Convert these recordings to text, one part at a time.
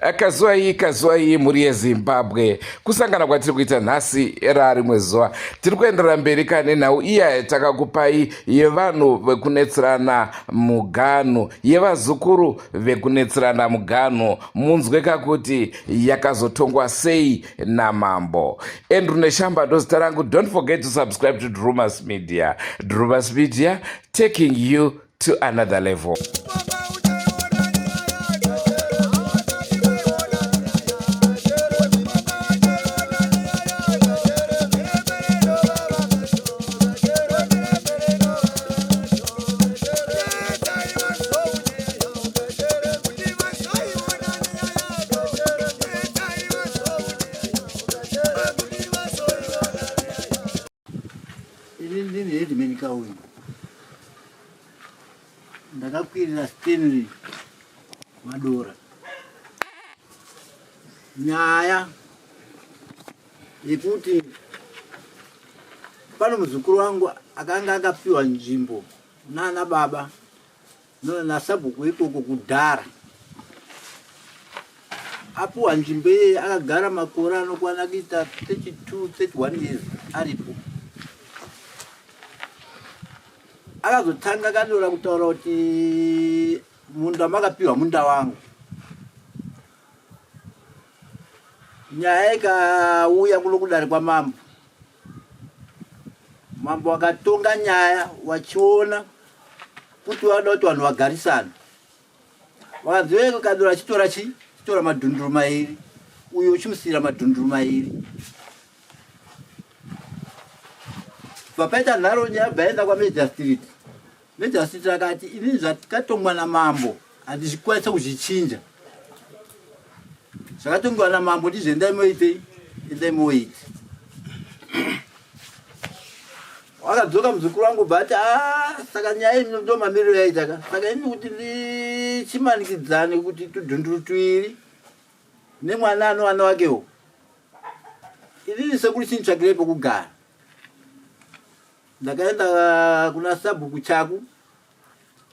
Kazwai muri yeZimbabwe. Kusangana kwatiri kuita nhasi era rimwe zuva. Tiri kuenderera mberi kane nhau iya yatakakupai yevanhu vekunetserana muganhu, yevazukuru vekunetserana muganhu. Munzwe kakuti yakazotongwa sei namambo. Andrew Neshamba ndozita rangu. Don't forget to subscribe to Drumas Media. Drumas Media, taking you to another level. Ndakakwirira Stanley Madora. Nyaya yekuti pano muzukuru wangu akanga akapiwa nzvimbo nana baba nasabhuku ikoko kudhara. Apiwa nzvimbo iyi akagara makore anokwana kuita 32 31 years aripo. Akazotanga kadora kutaura kuti munda makapiwa munda wangu. Nyaya ikauya kuno kudare kwa mambo. Mambo akatonga nyaya wachiona kuti wada kuti vanhu vagarisana. Vakazoveka kadora chitora madhunduru mairi, uyo uchimusira madhunduru mairi. Papaita nharo nyaya baenda kwa Major Street. Major Street akati ini zvakatongwa namambo handizvikwanisa kuzvichinja. Zvakatongwa namambo ndizvendai moite, endai moite. Wakadzoka muzukuru wangu bati saka nyaya ino ndo mamiriro yaitaka. Saka ini kuti ndichimanikidzane kuti tudhunduru tuiri nemwana anowana wakewo. Ini sekuri chinitsvagire pekugara. Ndakaenda kuna sabhuku chaku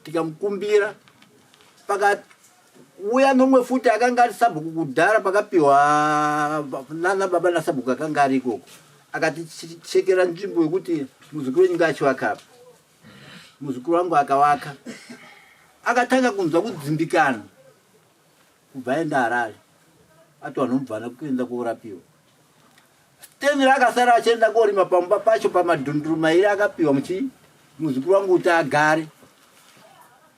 tikamukumbira pakauya nomwe futi akanga ari sabhuku kudhara pakapiwa nana baba nasabhuku akanga ari ikoko. Akatichekera nzvimbo yekuti muzukuru wenyu ngachivaka. Muzukuru wangu akavaka. Akatanga kunzwa kudzimbikana kubva aenda Harare. Ati vanomubvana kuenda korapiwa. Stanley akasara achienda korima pamba pacho pamadhunduru mairi akapiwa muzukuru wangu kuti agare.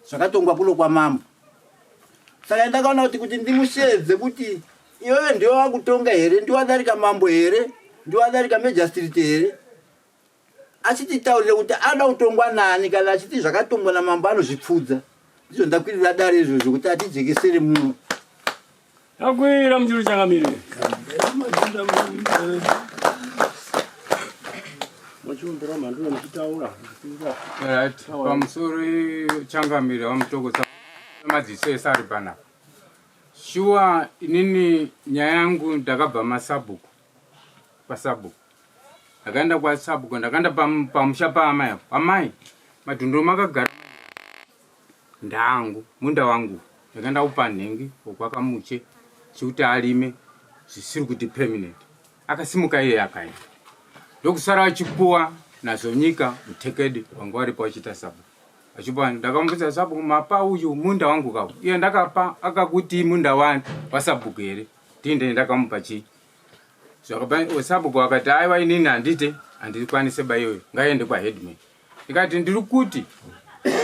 Zvakatongwa kuno kwa mambo. Saka ndakaona kuti ndimushedze kuti iwewe ndiwe wakutonga here, ndiwe wadarika mambo here, ndiwe wadarika Major Street here. Achititaurire kuti ada kutongwa nani kana achiti zvakatongwa namambo anozvipfudza. Ndizvo ndakwirira dare izvozvo kuti atijekesere muno. Akwira mchuru changamire. Mwachumbira manduna mchitaura. Right. Pamusuri changamire wamutoko madziso esari pana. Shuwa inini nyaya yangu ndakabva masabhuku. Pasabhuku. Ndakaenda kwa sabhuku, ndakaenda pamusha paamai. Amai, madhunduru makagara ndangu, munda wangu. Ndakaenda kupa nhengi wokwaka muche chikuti alime zvisiri kuti permanent. Akasimuka iye akaenda. Ndokusara achipuwa nazonyika mutekedi wangu waripo achita sabhuku. Achipuwa ndakamubvunza sabhuku mapa uyu munda wangu kawo. Iye ndakapa akakuti munda wasabhuku here. Tinde ndakamupa chi. Zvakapa sabhuku akati aiwa inini handikwanise baiwe ngaende kwa headman. Ndikati ndiri kuti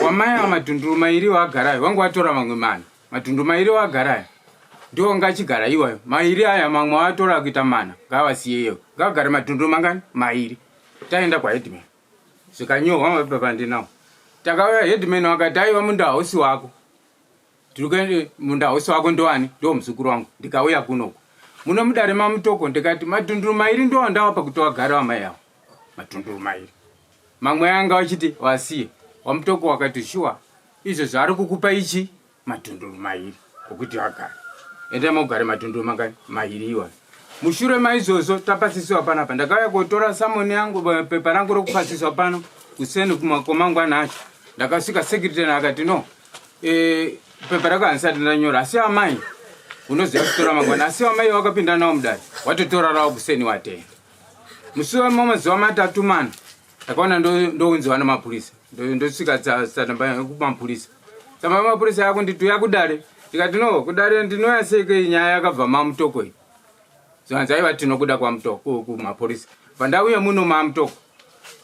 wamaya madhunduru mairi wagarayo wangu watora mamwe mana. Madhunduru mairi wagarayo ndiwo ngachigara iwayo. Mairi aya mamwe watora kuita mana ngavasiyeyo. Ngagara madhunduru mangani mairi. Taenda kwa headman. Zvikanyorwa mapepa ndinawo. Takauya headman wakati aiwa munda hausi wako. Tirikuende munda hausi wako ndowani? Ndo muzukuru wangu. Ndikauya kunoko. Muno mudare mamutoko ndikati madhunduru mairi ndo ndawapa kuti wagara wamai yavo. Madhunduru mairi. Mamwe anga wachiti wasiye. Wamutoko wakati shuwa. Izvo zvari kukupa ichi madhunduru mairi okuti wagara. Enda mogare madhunduru mangani mairi iwayo. Mushure maizvozvo tapasiswa panapa. Ndakauya kotora samoni yangu pepa rangu rokupasiswa pano kuseni kumakomangwana acho. Ndakasvika secretary akati no. Pepa rako handisati ndanyora asi amai unoziva kutora mangwana. Asi wamai wakapinda nawo mudare watotora rawo kuseni watenga. Musi wamazuva matatu mana ndakaona ndounziwa namapurisa, ndosvika tsamba kumapurisa. Tsamba yamapurisa yakundituya kudare, ndikati no kudare ndinouya sei nyaya yakabva mamutoko iyi. Zvanzi aiva tinokuda kwamutoko kumapurisa. Pandauya muno mamutoko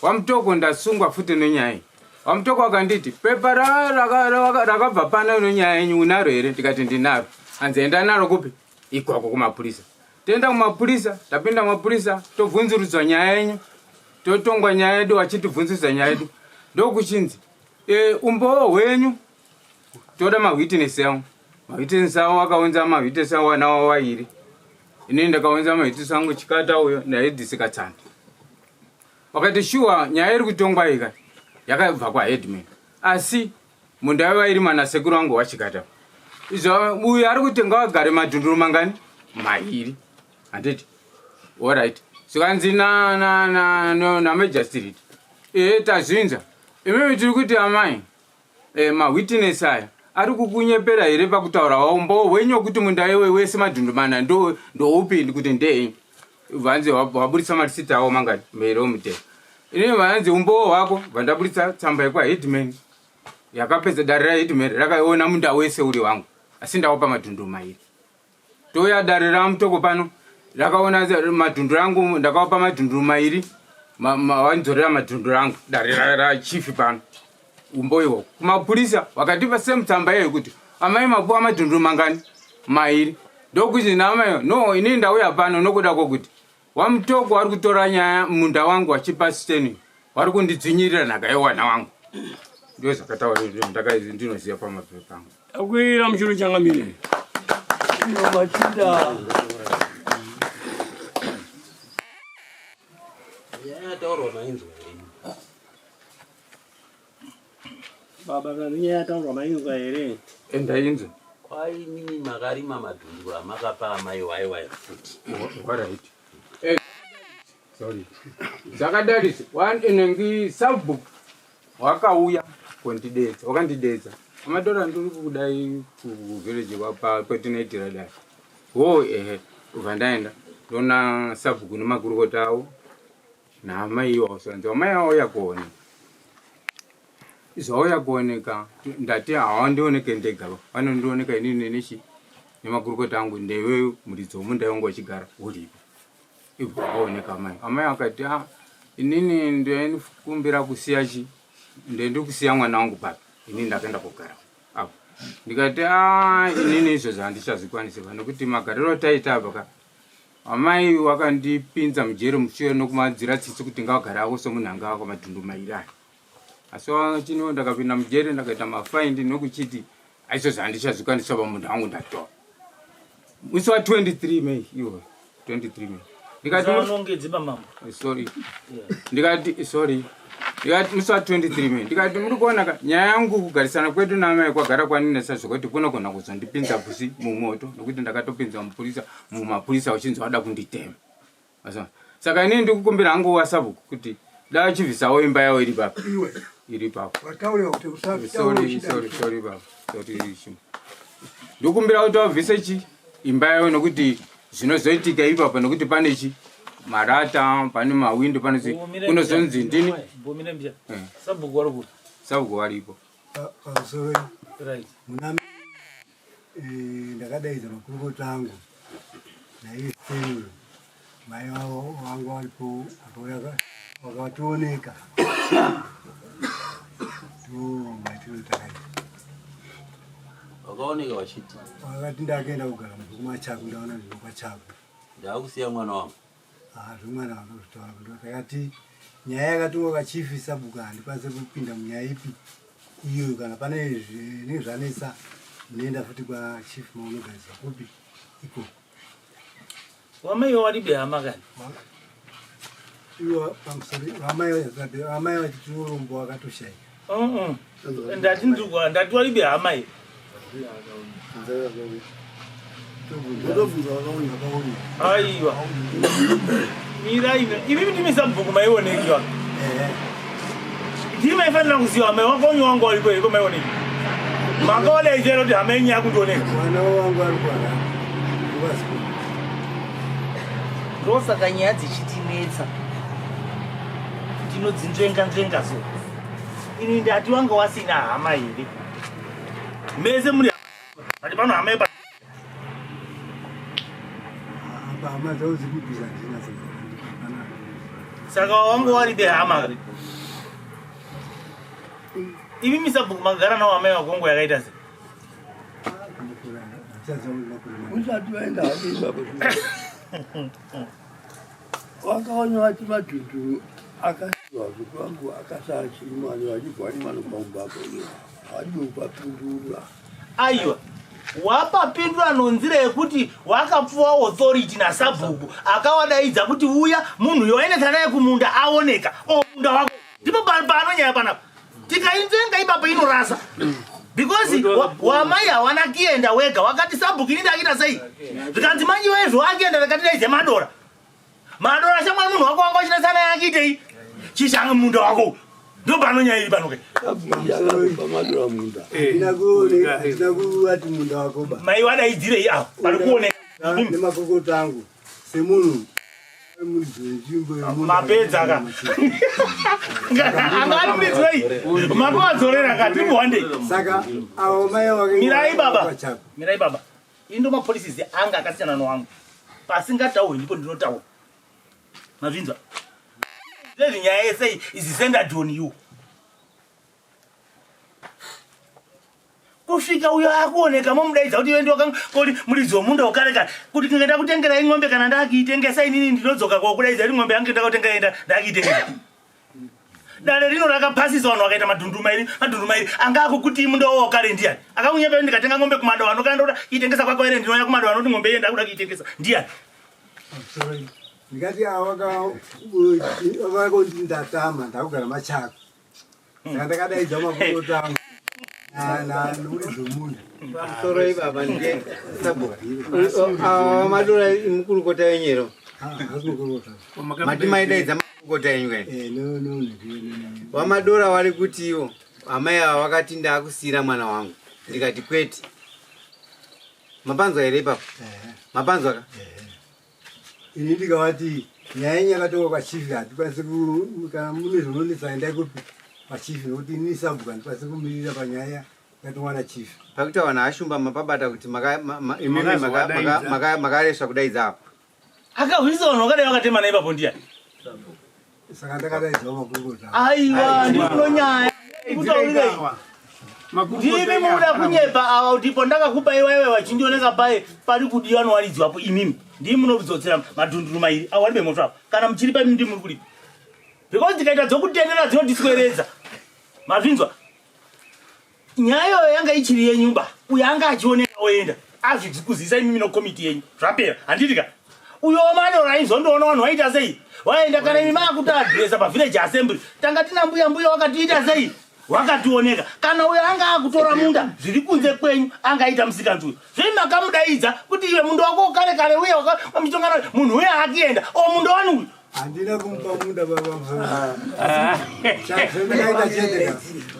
wamutoko ndasungwa futi nenyaya iyi. Wamutoko akanditi pepa rakabva pana nenyaya yenyu unaro here? Ndikati ndinaro. Hanzi enda naro kupi? Ikwako kumapurisa. Tenda kumapurisa, tapinda mapurisa, tobvunzurudzwa nyaya yenyu, totongwa nyaya yedu, wachitivhunzisa nyaya yedu. Ndokuchinzi umbowo hwenyu toda mawitness yangu. Mawitness yangu akaunza mawitness yangu wanawo wairi. Inini ndakaunza mawitness yangu Chikata uyo naEdis Katsanda. Wakati shuwa nyaya iri kutongwa ika yakabva kwa headman. Asi munda wairi mana sekuru wangu waChikata. Izo uyu ari kutenga wagare madhunduru mangani? Mairi. Anditi alright. Sikanzi na magistrate. Tazvinza. Imwe tiri kuti amai mawitness aya ari kukunyepera here pakutaura waumbo wenyu kuti munda iwe wese madhundu mana ndo upi kuti ndei. Vanzi waburisa marisita awo mangani mberi mutemo. Ini vanzi umbo wako vandaburisa tsamba yekwa headman. Yakapedza dare raHeadman rakaona munda wese uri wangu. Asi ndawapa madhundu mairi. Toya dare ramutoko pano rakaona madhundu rangu ndakawapa madhundu mairi. Wanzorera madhundu rangu dare rachief pano. Umbo iwo kumapurisa wakatipa same tsamba yeyo kuti amai mapuwa madhundu mangani? Mairi. Ndokuti namai no ini ndauya pano nokuda kwokuti wamutoko wari kutora nyaya munda wangu wachipa steni. Wari kundidzinyirira nhaka yewana wangu. Ndio zakataura ndakaizi ndinoziva pamapepa angu. Akwira mchuru changamire. Machinda. Baba kaninya tauro mainzwa here. Ndainzwa. Kwai nini makarima madhundu amakapa amai waiwai futi. Alright. Sorry. Zakadadisi one inengi subbook wakauya kwendidedza wakandidedza amadora ndiri kudai kuvillage wapa kwetinoitira dai ukandaenda ndona subbook nemakurukota awo naamai iwawo sanzi amai awo yakuoneka izvauya kuoneka ndati hawandioneke ndega vanondioneka inini nechi nemakurukota angu ndewe muridzi womunda wangu wachigara uripo ibva aoneka amai akati inini ndokumbira kusiya chi ndiri kusiya mwana wangu papi inini ndakaenda kugara apo ndikati inini izvozvo handichazvikwanisi nekuti magariro taita apa amai wakandipinza mujeri mushure nokumadzira tsitsi kuti ngavagare ako somunhanga wako madhundu mairi aya asi chiniwo ndakapinda mujeri ndakaita mafaindi nokuchiti aizvozvo handichazvikwanisa pamunhu wangu ndatora musi wa 23 May iwo 23 May ndikati musi wa 23 May ndikati muri kuona nyaya yangu kugarisana kwedu naamai kwagara kwanini sezvokuti kunogona kuzondipinza pusi mumoto nokuti ndakatopinza mumapurisa uchinzi wada kunditema. Saka inini ndikukumbira hangu WhatsApp kuti da chivhisawo imba yawo iri papo iri papo. Sorry baba. Ndikukumbira kuti wabvise chi imba yawo nokuti zvinozoitika ipapo nokuti pane chi marata pane mawindo pane kunozonzi ndini sabhuku waripo ndakadaidza makurukota angu naisei mai wangu waripo wakationeka ndomatinotakai wakaoneka wachiti wakati ndakaenda kugara kumachako ndaona ndinokwachako ndakusiya mwana wangu zvomwana vanozvitaura takati nyaya yakatonga kachifi sabhuku handikwanise kupinda munyaya ipi iyo kana pane zvinenge zvanesa munoenda futi kwachifi maunogariswa kupi ikoko wamaiwo waribe hama kani iwo pamusori vamai vachiti urombo wakatoshaika ndati waribe hamai aiwa miraina ivi ndimisambuku maionekiwa ndii maifanira kuziva hamai wakonyu wangu waripo iko maioneki makaolechera kuti hamai nyaku ndioneka mwana wangu ari kwara ndikwazi ndosaka nyaya dzichitinetsa tinodzinzvenga so ini ndati wanga wasina hama here mese muri ati pano hama yepa hama dzao dzikubvisa dzina saka wanga waribe hama ivi misabhuku makagara nawo hama yevakongo yakaita se usati waenda hadisapo wakaona vati madhudhu akasiwa kuti vangu akasachimani vachigwanimanokaumbako vadopapindura aiwa wapapindura nonzira yekuti wakapfuwa authority nasabhuku akawadaidza kuti uya munhu yoenesa naye kumunda aoneka munda wako ndipo panonyaya panapa tikainzenga ipapo inorasa because wamai hawana kienda wega wakati sabhuku ininde akita sei zvikanzi manji wezvo akienda vakatidaidze madora shamwari munhu wako wanga uchinasana yakitei chishanga munda wako ndo panonyaya iri panoke pamadora munda ndinakuati munda wako ba mai wadaidzirei apo pari kuoneka nemakokota angu semunhu mapedzaka angaripidzwei mapawadzorera katimbwandei saka avo mai wake mirai baba indo mapolisi anga akasiyana nowangu pasingatauri ndipo ndinotaura mazvinzwa zvezvi nyaya yesei is centered on you kusvika uyo akuoneka momudaidza kuti iwe ndokoti muridzi womunda wakarekare kuti kunge ndakutengerai ng'ombe kana ndakiitengesa inini ndinodzoka kokudaidza kuti ng'ombe yangu ndakakutengaenda ndakiitengesa dare rino rakapasisa vanhu vakaita madhundumairi anga akukuti munda wawakare ndiani akakunyepe ndikatenga ng'ombe kumadwa anokaenda kuda kiitengesa kwako ere ndinoya kumadwa anoti ng'ombe iye ndakuda kiitengesa ndiani ndikati avakoti ndatama ndakugara machako saka ndakadaidza makokota angu soroi baba ndiye sabhuku madora mukurukota wenyero mati maidaidza makurukota enyu kaini wamadora wari kuti iwo amai ava vakati ndaakusiyira mwana wangu ndikati kwete mapanzwa here ipapo mapanzwa ka ini ndikavati nyaya yenyu yakatongwa kwachifi hatikwanisi kana mune zvinonetsa endai kupi pachifi nokuti ini sabhuku handikwanisi kumirira panyaya yakatongwa nachifi pakuti vanhu ashumba mapabata kuti imimi makareswa kudaidza apo akahwisa vanhu vakadai vakatema naipapo ndiani saka ndakadaidzawo makurukota aiwa ndino nyaya kutaurirei ndimi muda kunyepa ava ndipo ndakakupa iwaiwe vachindioneka paye pari kudiwa nowaridziwapo imimi ndii munoridzodzera madhunduru mairi awaribe moto apo kana muchiri paimimi ndi muri kuripa because ndikaita dzokutendera dzinondisweredza mazvinzwa nyaya iyoyo yanga ichiri yenyuba uyo anga achioneka oenda azvikuzisa imimi nokomiti yenyu zvapera handitika uyo madora aizondoona vanhu vaita sei waenda kana imi makuti adresa pavillage assembly tanga tina mbuya wakatiita sei wakationeka kana uyo anga akutora munda zviri kunze kwenyu angaita musikanzi zvei makamudaidza kuti iwe munda wako kare uye wamitongana munhu uye akienda munda wani uyu handina kumupa munda baba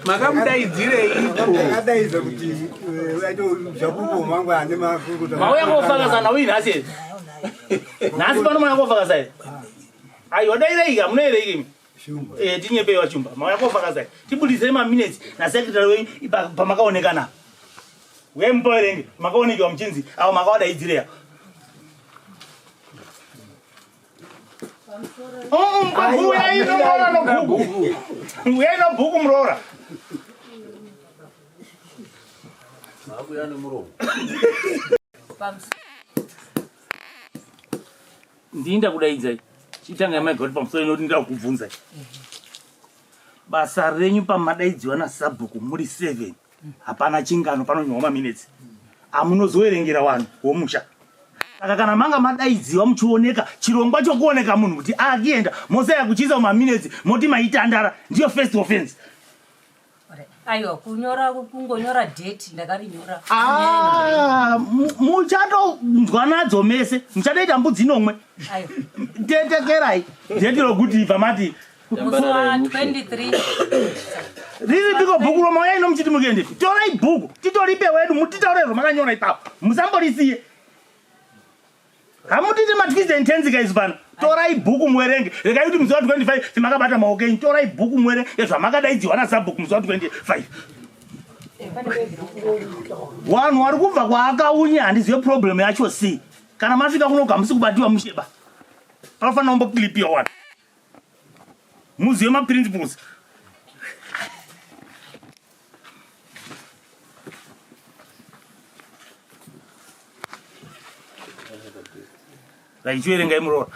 makamudaidzirei ndakadaidza kuti aito zvapupo mangu hane makurukota mauya kofakazana uyi nhasi nhasi pano mauya kofakazai aiwa daireika munoereiki tinyepeiwa shumba mauya kofakazai tibudisei maminutes nasekretary wenyu pamakaonekana uyai mupaverenge makaonekiwa muchinzi avo makavadaidzireya uyai nomora nobhuku uyai nobhuku muroora akuya nemuromo ndinda kudaidzai chitanga yamaigoti pamusoro inoti ndida kukubvunzai basa renyu pamadaidziwa nasabhuku muri 7 hapana chingano panonyorwa maminitsi amunozoverengera vanhu vomusha saka kana manga madaidziwa muchioneka chirongwa chokuoneka munhu kuti akienda mosaya kuchiisa mumaminitsi moti maitandara ndiyo first offense aiwa kungonyora date ndakarinyora muchatonzwa nadzo mese muchatoita mbudzi nomwe tetekerai date rokuti pamati 23 riri piko bhuku roma uyai nomuchiti mukendepi torai bhuku titoripe wedu mutitaurezvo makanyora ipapo musamborisiye hamutiti matwizi and tenzi guys pano. Torai bhuku muerenge. Regai kuti musi wa 25 timakabata maoko enyu. Torai bhuku muerenge yezvamakadaidziwa nasabhuku musi wa 25. Wanhu vari kubva kwaakaunya handizive problem yacho sei. Kana masvika kunoga musi kubatiwa musheba. Panofanira kumboklipiwa wanhu. Muzive maprinciples. Raichiverengai muroora.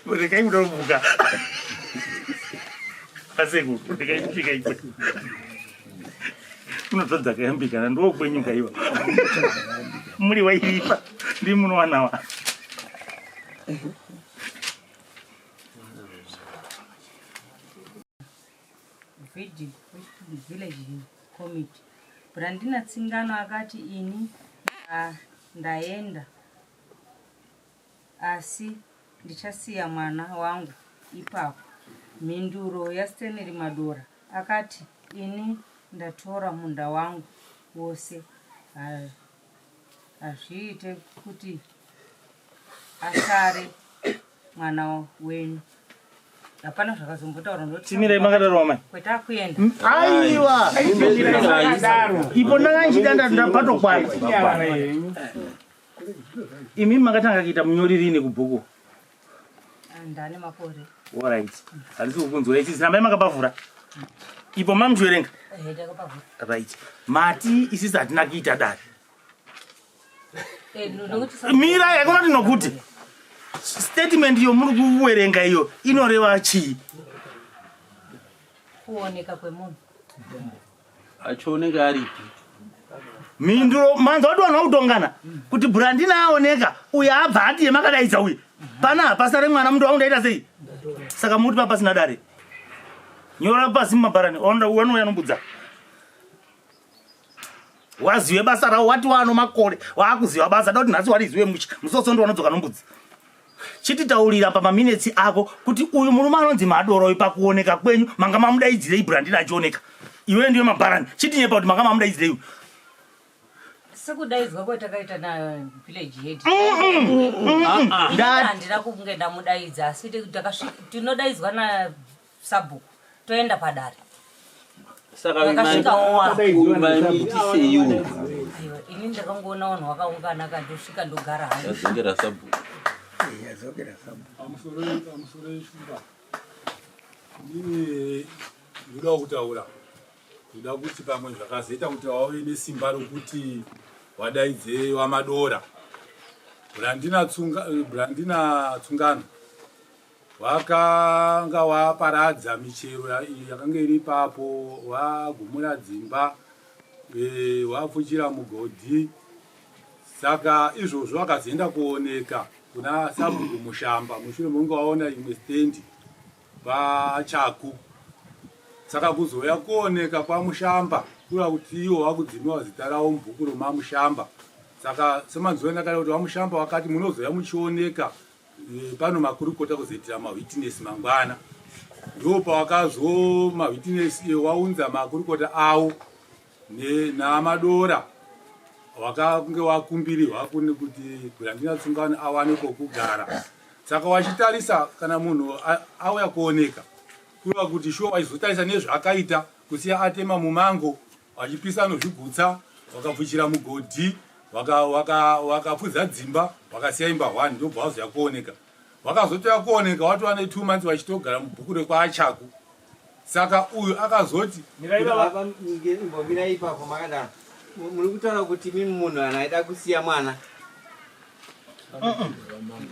Regai murovuka. Pasegu, regai kusvika ikwe. Unotodza kayambikana ndokwenyuka iwa. Muri waipa ndi munowanawa. Village committee. Brandina Tsingano akati ini ndaenda asi ndichasiya mwana wangu ipapo. Minduro yaStanley Madora akati ini ndatora munda wangu wose azviite kuti asare mwana wenyu. Hapana zvakazombotaura ndoti Timirai makadaro mai. Kweta kuenda. Aiwa. Ipo ndakanchidanda ndapato kwana. Imi makatanga kuita munyoririni kubhuku. Ndane makore. All right. Handisi kukunzwa ichi zirambai makapavhura. Ipo mamuzverenga. Ndakapavhura. Right. Mati isisi hatina kuita dare. Mira yakona tinokuti. Statement yo muri kuwerenga iyo inoreva chii? Kuoneka kwemunhu. Achooneka aripi? Minduro manza watu wanautongana kuti Brandina aoneka uyu abva ati yemakadaidza uyu pana pasare mwana mundu waundaita sei. Saka muti papasina dare. Nyora pasi mumabharani wanouya nombudza. Wazive basa rawo wati wano makore waakuziva basa doti nhasi warizive musosondo wanodzoka nombudza. Chititaurira pamaminetsi ako kuti uyu murume anonzi Madoro pakuoneka kwenyu manga mamudaidzirei Brandina achioneka. Iwe ndiyo mabharani chitinyepa kuti manga mamudaidzirei uyu. Sekudaidzwa kwetakaita na village head. Ndira kunge ndamudaidza asi tinodaidzwa na sabhuku toenda padare. Saka maiti seyu. Ini ndakangoona vanhu vakaungana kandosvika ndogara hangu. Yazongera sabhuku. Amusore shumba. Ini ndoda kutaura. Ndoda kuti pamwe zvakazoita kuti wave nesimba rokuti wadaidze waMadora. Brandina Tsungano. Wakanga waparadza michero yakanga iri papo, wagumura dzimba, wafuchira mugodhi. Saka izvozvo wakazoenda kuoneka kuna sabhuku mushamba. Mushure munge waona imwe stendi pachaku. Saka kuzoya kuoneka kwamushamba kura kuti iwo wakudzimiwa zita rawo mubhuku romamushamba. Saka semanzoenda kare kuti wamushamba wakati munozoya muchioneka pano makurukota kuzoitira mawitness mangwana. Ndo pawakazo mawitness waunza makurukota awo naMadora wakange wakumbirirwa kune kuti Brandina Tsungano awane pokugara. Saka wachitarisa kana munhu auya kuoneka kuva kuti shuwa wachizotarisa nezvaakaita kusiya atema mumango wachipisa nozvigutsa wakapfuchira mugodhi wakapfudza dzimba wakasiya imba 1 ndobva wazoya kuoneka. Wakazotoya kuoneka watova ne 2 months wachitogara mubhuku rekwaAchaku. Saka uyu akazoti Mira ipapo makadaro muri kutaura kuti mimi munhu anaida kusiya mwana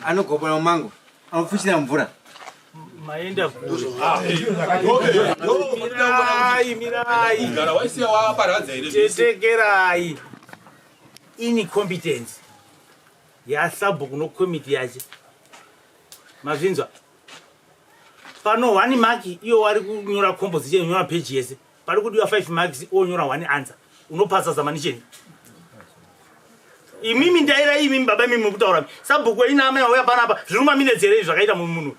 anogobora mumango anofuchira mvura maenda mirai gara waisiya waparadza ere tetekerai incompetence yasabhuku nokomiti yache mazvinzwa pano 1 mark iyo wari kunyora composition nyora page yese pari kudiwa 5 marks onyora 1 answer unopasa zamanisheni imimi ndaira imimi baba imimi mukutaura sabhuku ina amai auya panapa zviruma minedzere zvakaita munhu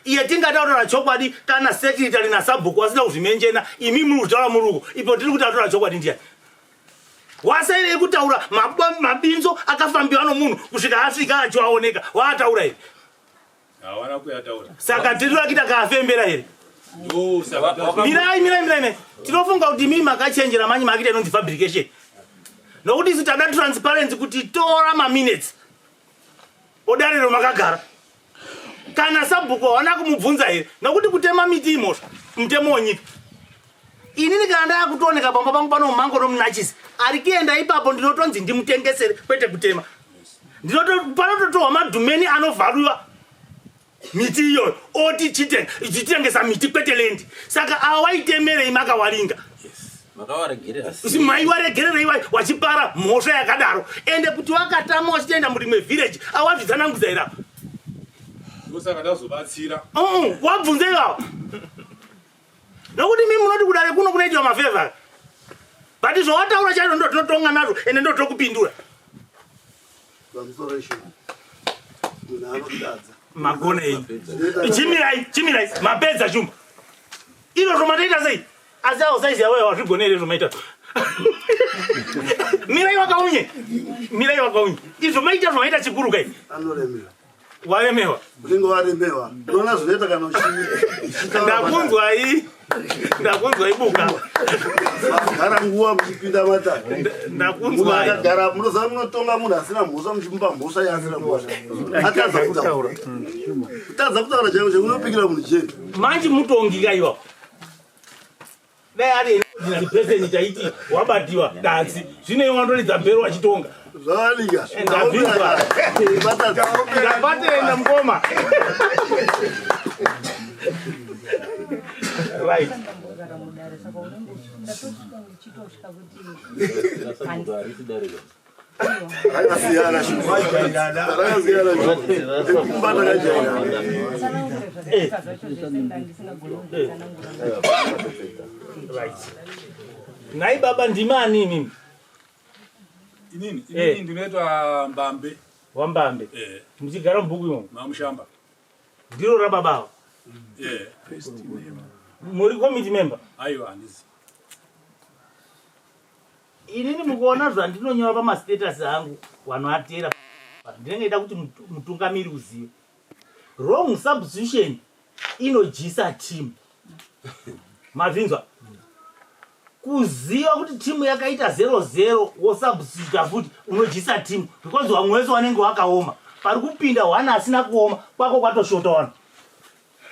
iye tingataura chokwadi kana secretary na sabhuku wasina kuzvimenjena imimi muri kutaura muruko ipo tiri kutaura chokwadi ndiani wasaire kutaura mabinzo akafambiwa nomunhu kusvika asvika achiwaoneka waataura here hawana kuyataura saka tiri vakita kaafembera here mirai tinofunga kuti mimi makachenjera manyi makita inonzi fabrication nokuti isu tada transparency kuti tora maminutes odarero makagara kana sabhuku hawana kumubvunza here nokuti kutema miti imosva mutemo wonyika inini kana ndaya kutooneka pamba pangu pano mumango nomunachisi ari kuenda ipapo ndinotonzi ndimutengesere kwete kutema panototorwa madhumeni anovharuwa miti iyoyo oti chitengesa miti kwete lendi saka awaitemerei makawaringa maiwaregererei wachipara mhosva yakadaro ende kuti wakatama wachitoenda murimwe village awazvitsananguza ira wabvunze ivavo nokuti mimi munoti kudare kuno kunoitiwa mafevha but zvawataura chaizvo ndo tinotonga nazvo ende ndo tokupindura magona enyu chimirai mapedza shumba iro zvomatoita sei asi avo saizi yavo wazvigonere zvomaita mirai wakaunye izvo maita zvomaita chikuru kai waremewa ndakunzwai buka gara nguva muchipinda matatu ndakunzwai munoziva munotonga munhu asina mhosva muchimupa mhosva yaasina mhosva atadza kutaura chaivo chekunopikira munhu jeni manje mutongi kaiwa dai ari ndipeseni taiti wabatiwa danzi zvino iwe wandoridza mbero wachitonga zvawanika ndabatenda mukoma right nai baba ndimani mimi inini ndinoitwa Mbambe wambambe muchigara mubhuku imomo mamushamba ndiro rababavo muri committee member aiwa handisi inini mukuona zvandinonyora pamastatus angu wanoatera ndinenge ida kuti mutungamiri uzive wrong substitution inojisa team mabvinzwa kuziva kuti timu yakaita 0-0 wosubstituta futi unojisa timu because wamwe wese wanenge wakaoma pari kupinda one asina kuoma kwako kwatoshota one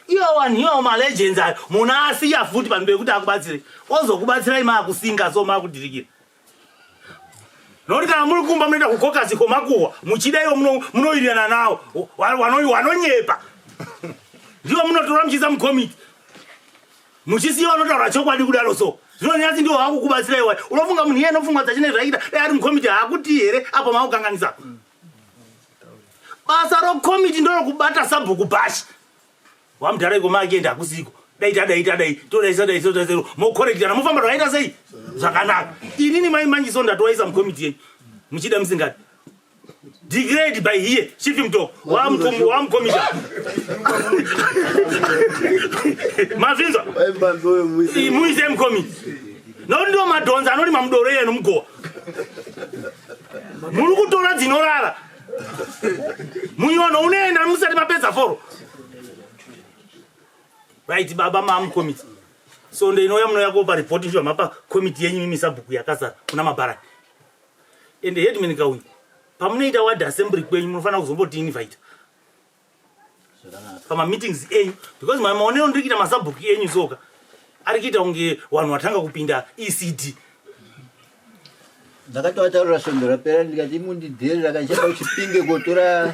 iwo one iwo malegends ayo munhu asiya futi panhu pekuti akubatsire ozokubatsirai maakusinga so maakudirikira nokuti kana muri kumba munoita kukokasi komakuhwa muchida iwo munowirirana nawo wanonyepa ndiwo munotora muchiisa mukomiti muchisiya vanotaura chokwadi kudaro so zvinonyatsi ndiwo hakukubatsira iwai unofunga munhu iye anofungwa dzachine zvaita dai ari mukomiti haakuti here apo makukanganisa basa rokomiti ndorokubata sabhuku bhashi wamudhara komakienda hakusiko dai todai mokorekitana mofamba zvakaita sei zvakanaka inini maimanjiso ndatowaisa mukomiti yenyu muchida musingati degrade by here chief mto wamukomita mazvinzwa muise mukomiti nokuti ndiwo madhonza anoti mamudoro yenu mugowa muri kutora dzinorara munyono unoenda musati mapedza foro right baba mamukomiti so ndeinouya munouya kopa ripoti shuwa mapa komiti yenyu mimi sabhuku yakazara kuna mabharani ende headman kauya pamunoita ward assembly kwenyu munofanira kuzomboti invite pamameetings enyu because maonero ndiri kuita masabhuku enyu soka ari kuita kunge vanhu vatanga kupinda ECD ndakatoataurira svondo rapera ndikati mundidheri rakanchapa uchipinge kotora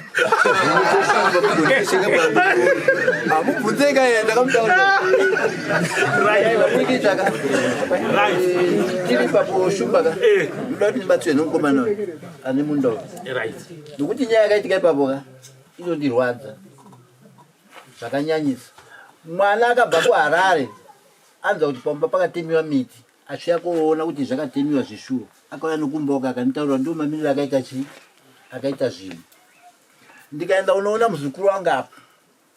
amubvunzeka ndakamutaurira tiri papo shumbaka ndoda kuti ndibatswe nomukomana ane mundau nokuti nyaya yakaitika ipapoka inondirwadza zvakanyanyisa mwana akabva kuharare anza kuti pamba pakatemiwa miti asvika kuona kuti zvakatemiwa zvishuwo akauya nokumboka akanitaurira ndo mamiriro akaita zvinhu. Ndikaenda unoona muzukuru wangu apa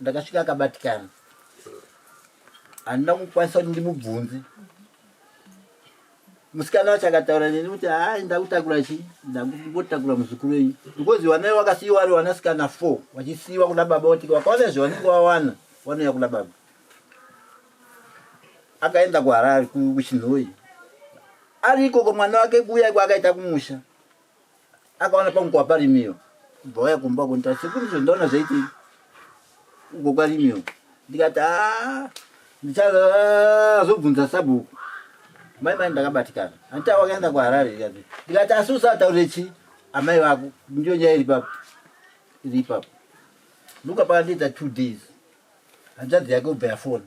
ndakasvika akabatikana handina kukwanisa kuti ndimubvunze. Musikana wacho akataura neni kuti hai ndakutakura chii ndakungotakura muzukuru wenyu because vanai vakasiyiwa vari vanasikana 4 vachisiyiwa kuna baba kuti vakaona zvavanenge vawana vanouya kuna baba. Akaenda kuHarare kuChinhoyi ari ikoko mwana wake kuuya kwakaita kumusha akaona pamukwa parimiwa kubva waya kumba kunta sekuri zvondaona zvaiti uko kwarimiwa. Ndikati ndichazobvunza sabhuku mai ndakabatikana handita wakaenda kuHarare. Ndikati asi usataure chii amai vako ndiyo nyaya iri ipapo. Luka pakandiita 2 days hanzvadzi yake ubva yafona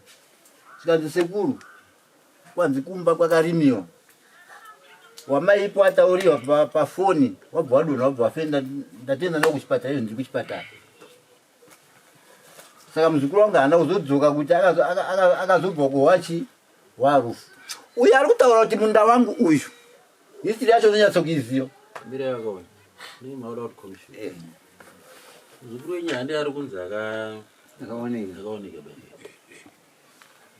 chikanzi sekuru kwanzi kumba kwakarimiwa wamai ipo atauriwa pafoni wabva wadonha wabva wafenda ndatenda nokuchipatara iyo ndiri kuchipatara. Saka muzukuru wangu haana kuzodzoka kuti akazobva kuhwachi warufu. Uyu ari kutaura kuti munda wangu uyu history yacho nonyatsokuiziva. Mbira yako ni maura out commission. Muzukuru wenyu handi ari kunzi akaoneka baba.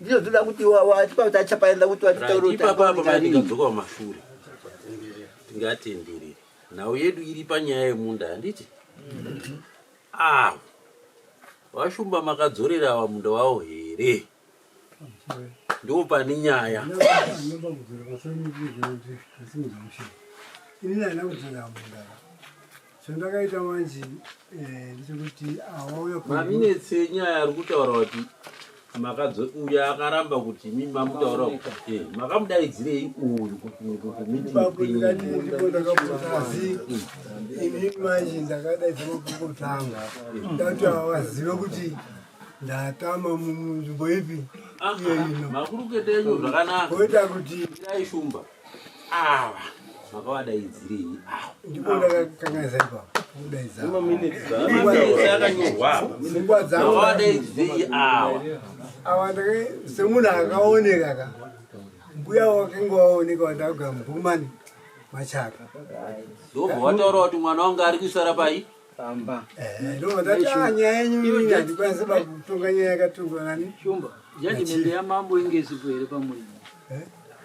Ndiyo zvoda kuti watipa kuti achapaenda kuti watitaura kuti papa pandingadzoka kumashure tingatenderere nhau yedu iri panyaya yemunda handiti vashumba makadzorera munda wavo here ndo pane nyaya. Ini haina kudzora munda zvandakaita manje ndechekuti awauya maminetse nyaya ari kutaura kuti uya akaramba kuti mimi mamutaura kuti makamudaidzirei uyu kuti ini manje ndakadaidza makurukota angu ndati vazive kuti ndatama munzvimbo ipi iyo ino makurukota enyu zvakanaka oita kuti aishumba ava makavadaidzirei ndipo ndakakangaisa ipapo ava semunhu akaoneka ka mbuya wakanga waoneka wandakagara mubhumani Machaka ndobva wataura kuti mwana wangu ari kusara pai ndobva tati nyaya yenyu handikwanisi pakutonga nyaya yakatongwa nani shumba jajimende yamambo ingesipo here pamurimo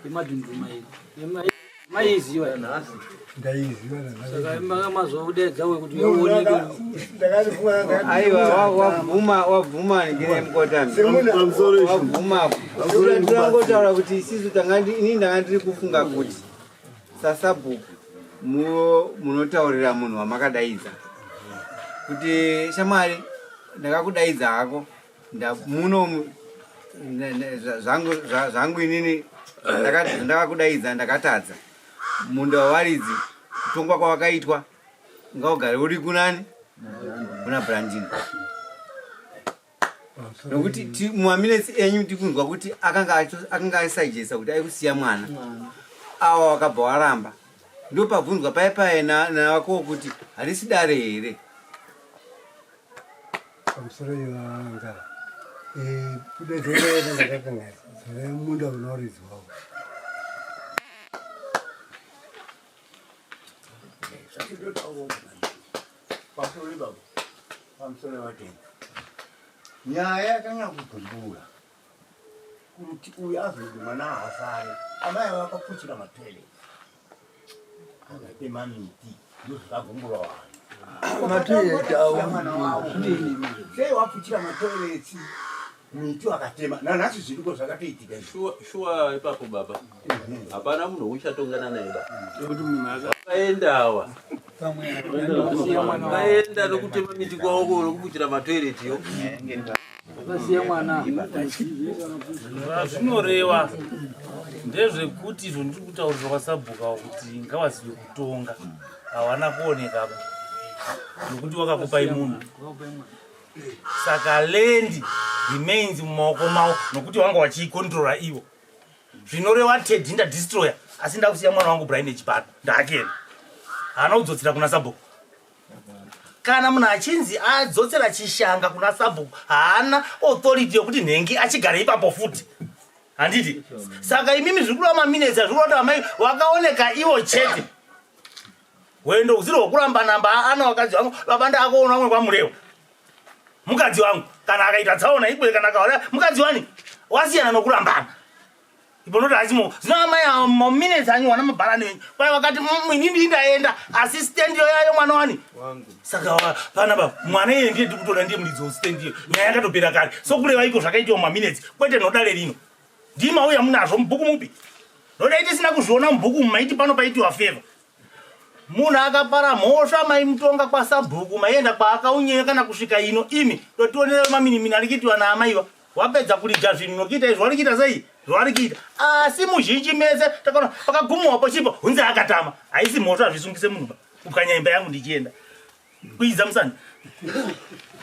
yemadhunduru mairi maiziva nhasi ndaiziva saka mazvaudedza wekuti aiwa wabvuma ngemukotamwabvuma tinangotaura kuti isisu ini ndanga ndiri kufunga kuti sasabhuku munotaurira munhu wamakadaidza kuti shamwari ndakakudaidza hako muno zvangu inini ndakakudaidza ndakatadza munda wawaridzi kutongwa kwawakaitwa ngaugare uri kunani kuna Brandini nokuti mumaminetsi enyu tikunzwa kuti akanga aisajesa kuti aikusiya mwana awa wakabva waramba ndopabvunzwa paipai navako kuti harisi dare here pamusoro ivanga kudedzerere ndakakangaisa zare munda unouridzwawo nyaya yakanya kutumbura kuti uyu azodi mwana haasare amai vakapuchira matoilet akatema miti ndozvakagumbura vanhu matoilet sei wapuchira matoileti miti wakatema nanhasi zviriko zvakatoitika shuwa ipapo baba hapana munhu uchatongana naye akaendawa kaenda nokutema miti kwawoko nokupuchira matoiletiyo akasiya mwana zvinoreva ndezvekuti izvo ndiri kutaurirwa kwasabhuka kuti ngavazive kutonga hawana kuonekapo nokuti wakakupai munhu saka lendi remains mumaoko mavo nokuti wanga wachiikontrora ivo zvinoreva Ted ndadestroya asi ndakusiya mwana wangu Brian echipano ndaakena haana kudzotsera kuna sabhuku kana munhu achinzi adzotsera chishanga kuna sabhuku haana authority yokuti nhengi achigara ipapo futi handiti saka imimi zvikuru maminetsi zviroti amai wakaoneka iwo chete wendo uziro kuramba namba ana wakadzi wangu babanda akaona umwe kwamurewa mukadzi wangu kana akaita tsaona ikwe kana kaona mukadzi wani wasiyana nokurambana iponoti asimo zina amai maminetsi anyu wana mabharani kwai wakati mwinindi ndaenda assistant yayo mwana wani saka pana baba mwana yeye ndiye ndikutoda ndiye mulidzi assistant iyo nyaya yakatopera kare so kureva iko zvakaitwa maminetsi kwete nodare lino ndima uya munazvo mubhuku mupi nodaiti sina kuzviona mubhuku maiti pano paitiwa favor munhu akapara mhosva maimutonga kwasabhuku maienda kwaakaunyenya kana kusvika ino imi totionere maminimini ari kuitiwa naamaiva wapedza kuridza zvinhu nokuita izvo vari kuita sei zvavari kuita asi muzhinji mese takaona pakagumiwapo chipo hunzi akatama haisi mhosva hazvisungise munhu kupwanya imba yangu ndichienda kuidza musani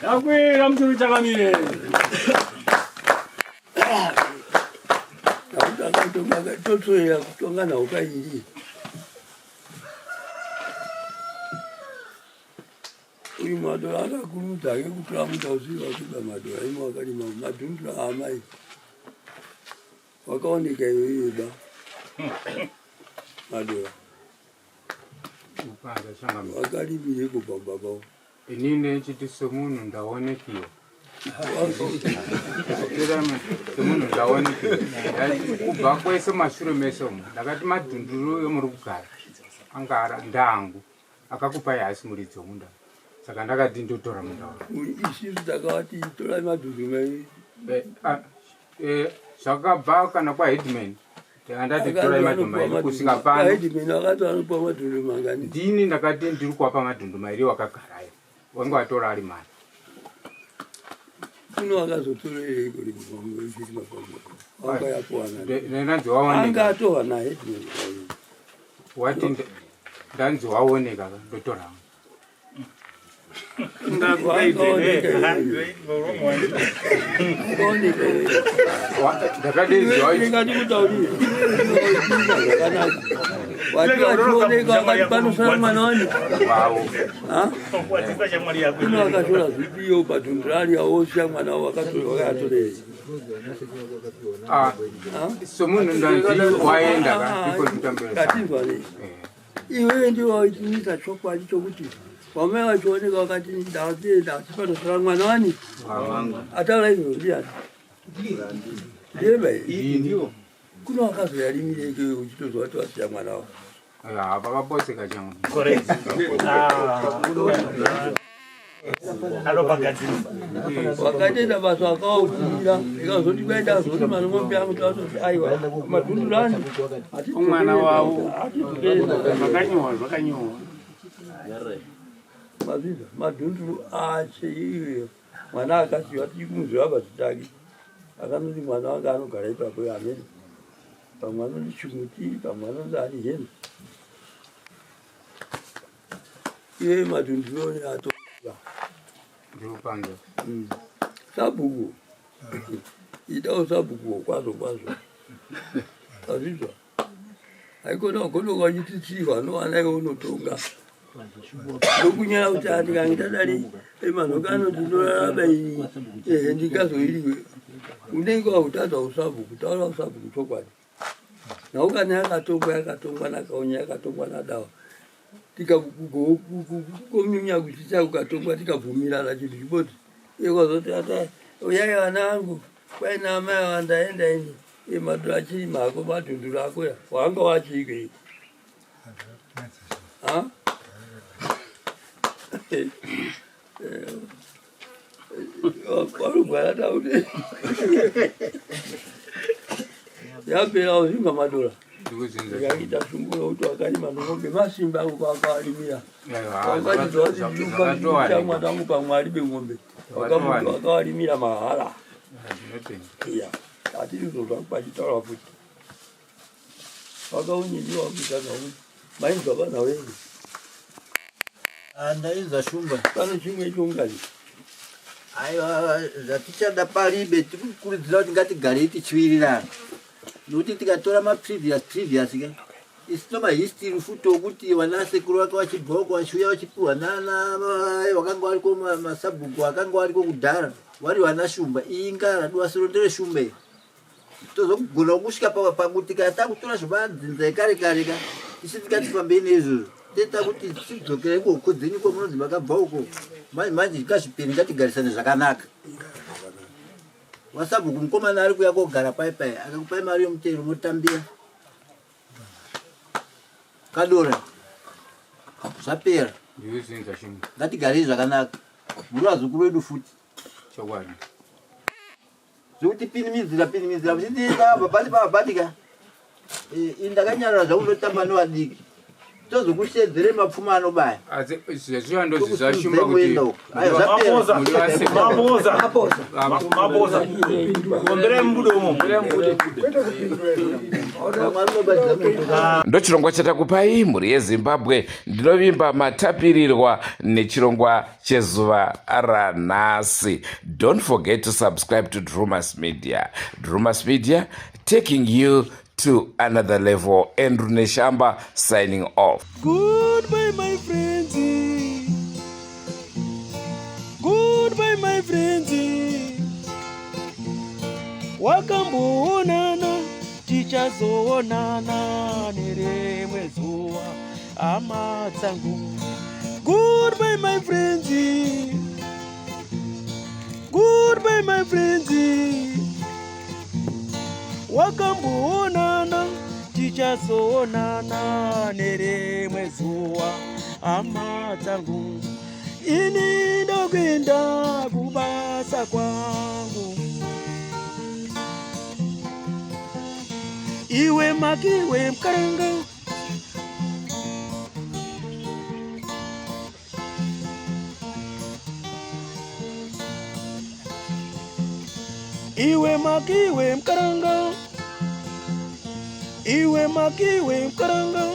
yakwira muturu chakamire akatotoya kutonga nawo kairi uyu madora akakurudza ake kutora mutauziva kuba madora imo wakarima madhundura amai wakaoneka iyoyeba madora wakarimire kubva babao inini chiti semunhu ndaonekiwa semunhu ndaonekiwa kubva kwese mashure mese umu ndakati madhunduru yomuri kugara angara ndangu akakupai hasi muridzi womunda saka ndakati ndotora munda isisu takavati torai madhunduru mai zvakabva kana kwaheadman andati torai madhunduru mairi kusvika pano akati anopa madhunduru mangani ndini ndakati ndiri kuwapa madhunduru mairi wakagarayo wange watora ari mari kuno akazotorereiko wanga ndanzi waoneka atowa naheadman wati ndanzi waoneka ndotora panosara mwana wani ino akashora zvipiyo padhundurari aosha mwana wakayatorei somunhu ndanzi waenda katinzwanei iwewe ndiwo waitiita chokwadi chokuti wamai wachioneka wakati ndaenda panosara mwana wani ataura izvo ndiani ndiyeba kuno wakazoyarimire ikeyo uchitozwa kuti wasiya mwana wavo vakaposeka changu wakatoenda basa wakaofira ikazoti kwaita zoti manomombe angu tautoti aiwa madhundurani umwana wavo zvakanyorwa mazviza madhunduru ache iyoyo mwana akasiwa tichikumuziva pazitake akanoti mwana wanga anogara ipapo amene pamwe anoti chimuti pamwe anoti ari heni iye madhunduru one atoa ndikupanga sabhuku idawo sabhuku kwazvo kwazvo azvizva haikona ugonoka uchititsirwa nowana unotonga nokunyara kuti andikange tadari emanhokano ndinorarama iyi ndingazoiriwe unenge wautadza usabhuku taura usabhuku chokwadi naukane yakatongwa nakaunya yakatongwa nadawa tikakomyunya kuchita kukatongwa tikabvumirana chinhu chiboti ikwazoti ata uyai vana vangu kwaina amai wandaenda ini madhura achiri mako madhunduru akoya wanga wachiikei warugwara tauti yapera uzinga madora yakaita shumbura kuti wakarima nomombe masimba angu kwakawarimira wakatidzawatimwana wangu pamwari bemombe wakawarimira mahara hatirikuzozva pachitaura futi wakaunyidiwa kuita nakuti mainzwa vana wenyu ndainza shumba pano chimwe chongani aiwa zvatichada paribe tirikukurudzira kuti ngatigarei tichiwirirana nokuti tikatora maprevious ka isino mahistory futi okuti vanasekuru vake vachibvauko vachiuya vachipiwa nana vakanga variko masabhuku vakanga variko kudhara vari vana shumba iyi ngara duwasiro ndere shumba iyi tozogona kusvika pakuti kana takutora zvomadzinza ekare ka tisvika tifambei neizvozvo teta kuti tidzokera ikoko dzenyu ko munonzi makabva uko manje ngazvipeni ngatigarisane zvakanaka. Wasabhuku mukomana ari kuya kogara paipai akakupai mari yomutero motambira kadora zvapera ngatigarei zvakanaka muri vazukuru vedu futi zvokuti pinimidzira uchitiita mabhati pamabhatika indakanyarara zvakunotamba nevadiki tozokushedzere mapfuma anobaya ndochirongwa chatakupai mhuri yezimbabwe. Ndinovimba matapirirwa nechirongwa chezuva ranhasi. Don't forget to subscribe to Drumas Media. Drumas Media, taking you to another level. Andrew Neshamba signing off. Goodbye, my friends. Goodbye, my friends. Wakamboonana, tichazoonana nerimwe zuva, hama dzangu. Goodbye, my friends. Goodbye, my friends. Wakamboonana, tichazoonana nerimwe zuva, hama dzangu. Ini ndokuenda kubasa kwangu. Iwe makiwe mkaranga, iwe makiwe mkaranga, iwe makiwe mkaranga.